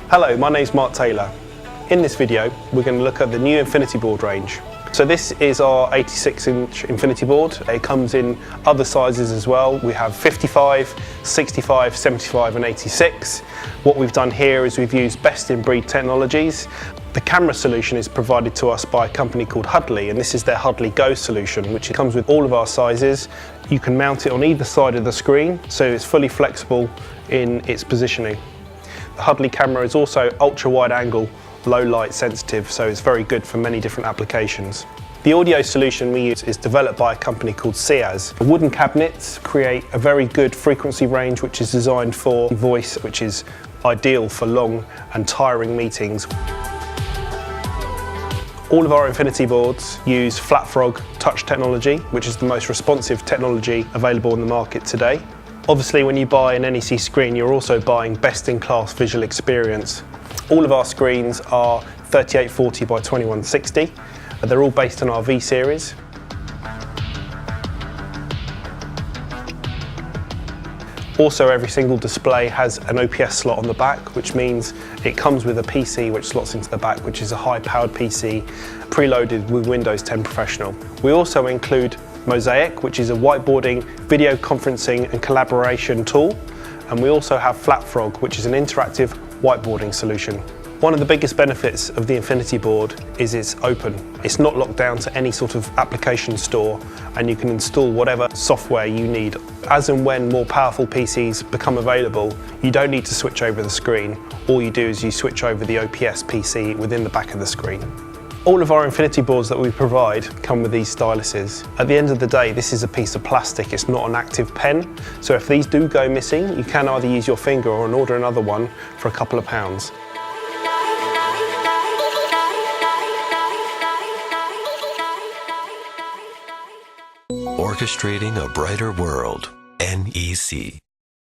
Hello, my name's Mark Taylor. In this video, we're going to look at the new InfinityBoard range. So this is our 86-inch InfinityBoard. It comes in other sizes as well. We have 55, 65, 75 and 86. What we've done here is we've used best-in-breed technologies. The camera solution is provided to us by a company called Hudley, and this is their Hudley Go solution, which comes with all of our sizes. You can mount it on either side of the screen, so it's fully flexible in its positioning. The Hudley camera is also ultra-wide angle, low light sensitive, so it's very good for many different applications. The audio solution we use is developed by a company called SEAS. The wooden cabinets create a very good frequency range which is designed for voice, which is ideal for long and tiring meetings. All of our Infinity boards use Flat Frog touch technology, which is the most responsive technology available on the market today. Obviously, when you buy an NEC screen, you're also buying best-in-class visual experience. All of our screens are 3840 by 2160. They're all based on our V series. Also, every single display has an OPS slot on the back, which means it comes with a PC which slots into the back, which is a high-powered PC preloaded with Windows 10 Professional. We also include Mosaic, which is a whiteboarding, video conferencing and collaboration tool. And we also have Flat Frog, which is an interactive whiteboarding solution. One of the biggest benefits of the InfinityBoard is it's open. It's not locked down to any sort of application store, and you can install whatever software you need. As and when more powerful PCs become available, you don't need to switch over the screen. All you do is you switch over the OPS PC within the back of the screen. All of our InfinityBoards that we provide come with these styluses. At the end of the day, this is a piece of plastic, it's not an active pen. So if these do go missing, you can either use your finger or order another one for a couple of pounds. Orchestrating a brighter world, NEC.